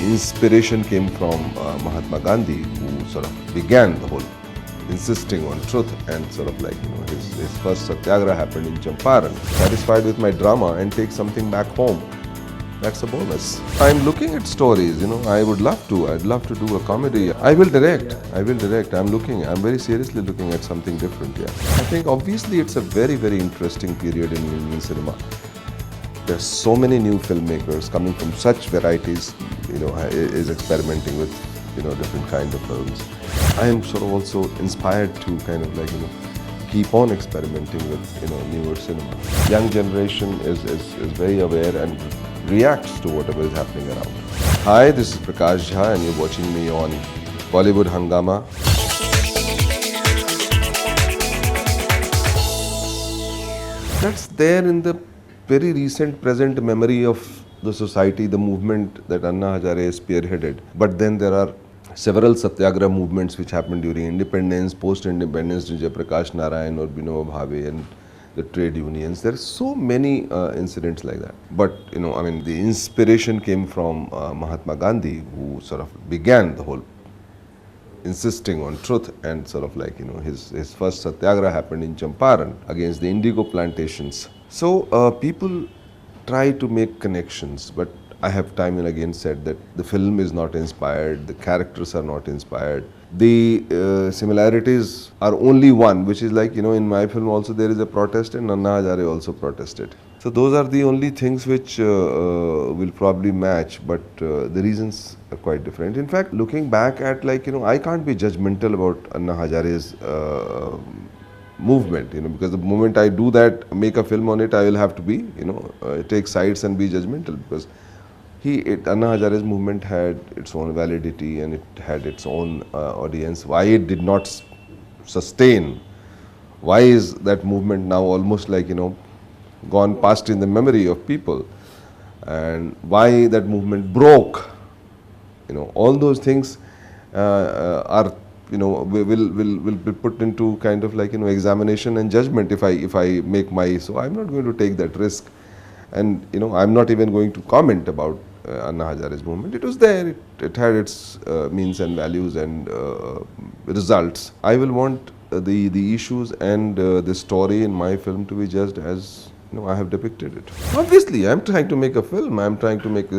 inspiration came from Mahatma Gandhi, who sort of began the whole insisting on truth, and sort of like, his first Satyagraha happened in Champaran. Satisfied with my drama and take something back home, that's a bonus. I'm looking at stories, I'd love to do a comedy. I will direct. I'm very seriously looking at something different, yeah. I think obviously it's a very, very interesting period in Indian cinema. There's so many new filmmakers coming from such varieties, is experimenting with, different kind of films. I am sort of also inspired to kind of like, keep on experimenting with, newer cinema. Young generation is very aware and reacts to whatever is happening around. Hi, this is Prakash Jha and you're watching me on Bollywood Hungama. That's there in the very recent present memory of the society, the movement that Anna Hazare spearheaded. But then there are several Satyagraha movements which happened during independence, post-independence, Prakash Narayan or Binoba Bhave and the trade unions. There are so many incidents like that. But, the inspiration came from Mahatma Gandhi, who sort of began the whole insisting on truth, and sort of like, his first Satyagraha happened in Champaran against the indigo plantations. So people try to make connections, but I have time and again said that the film is not inspired, the characters are not inspired. The similarities are only one, which is like, in my film also there is a protest and Anna Hazare also protested. So those are the only things which will probably match, but the reasons are quite different. In fact, looking back at like, I can't be judgmental about Anna Hazare's movement, because the moment I do that, make a film on it, I will have to be, take sides and be judgmental, because Anna Hazare's movement had its own validity and it had its own audience. Why it did not sustain? Why is that movement now almost like, gone past in the memory of people? And why that movement broke? All those things are, will be put into kind of like, examination and judgment if I make my, so I'm not going to take that risk. And, I'm not even going to comment about Anna Hazare's movement. It was there, it had its means and values and results. I will want the issues and the story in my film to be judged as, I have depicted it. Obviously, I'm trying to make a film, I'm trying to make,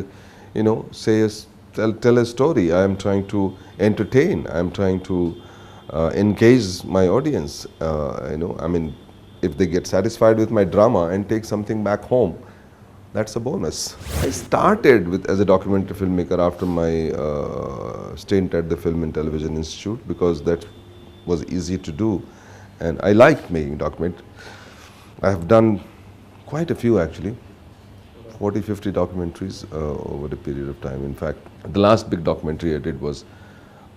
tell a story, I'm trying to entertain, I'm trying to engage my audience. If they get satisfied with my drama and take something back home, that's a bonus. I started as a documentary filmmaker after my stint at the Film and Television Institute, because that was easy to do and I liked making documentaries. I have done quite a few actually, 40-50 documentaries over a period of time. In fact, the last big documentary I did was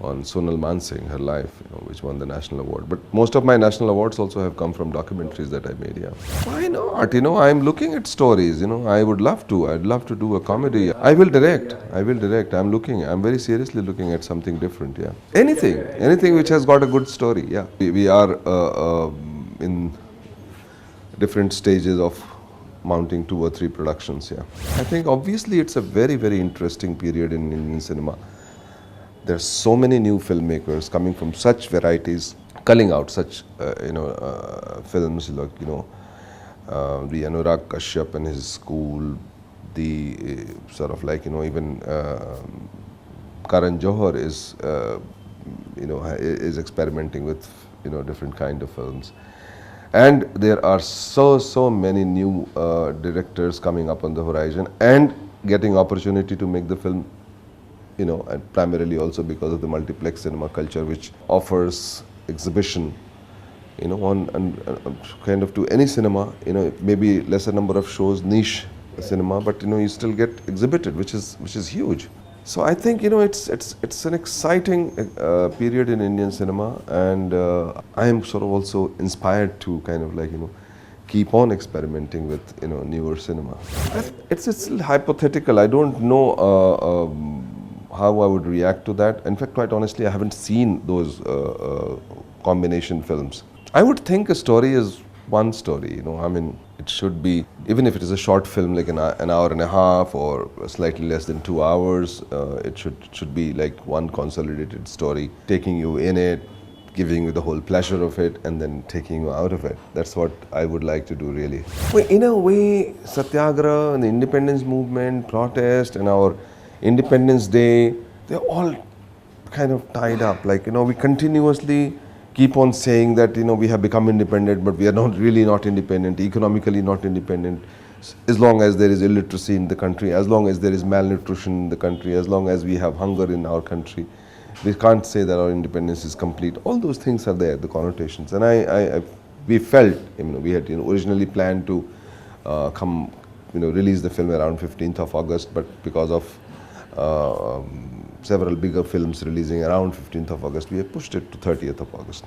on Sonal Mansingh, her life, which won the national award. But most of my national awards also have come from documentaries that I made, yeah. Why not? I'm looking at stories, I'd love to do a comedy. I will direct. I'm very seriously looking at something different, yeah. Anything which has got a good story, yeah. We are in different stages of mounting 2 or 3 productions, yeah. I think obviously it's a very, very interesting period in Indian cinema. There's so many new filmmakers coming from such varieties, culling out such, films like, the Anurag Kashyap and his school, the sort of like, even Karan Johar is, is experimenting with, different kind of films. And there are so many new directors coming up on the horizon and getting opportunity to make the film, and primarily also because of the multiplex cinema culture, which offers exhibition, on kind of to any cinema, maybe lesser number of shows, niche cinema, but you still get exhibited, which is huge. So I think it's an exciting period in Indian cinema, and I am sort of also inspired to kind of like keep on experimenting with newer cinema. It's still hypothetical. I don't know how I would react to that. In fact, quite honestly, I haven't seen those combination films. I would think a story is one story, I mean, it should be, even if it is a short film, like an hour and a half or slightly less than 2 hours, it should be like one consolidated story, taking you in it, giving you the whole pleasure of it, and then taking you out of it. That's what I would like to do, really. Well, in a way, Satyagraha and the independence movement, protest, and our Independence Day, they're all kind of tied up. Like, we continuously keep on saying that, we have become independent, but we are not really not independent, economically not independent. As long as there is illiteracy in the country, as long as there is malnutrition in the country, as long as we have hunger in our country, we can't say that our independence is complete. All those things are there, the connotations. And we felt, we had originally planned to release the film around 15th of August, but because of several bigger films releasing around 15th of August, we have pushed it to 30th of August.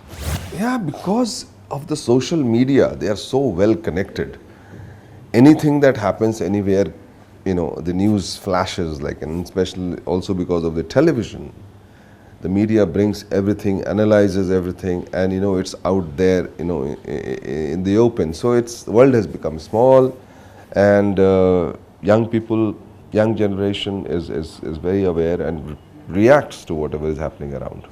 Yeah, because of the social media, they are so well connected. Anything that happens anywhere, the news flashes, like, and especially also because of the television. The media brings everything, analyzes everything, and it's out there, in the open. So the world has become small, and young people, young generation is very aware and reacts to whatever is happening around.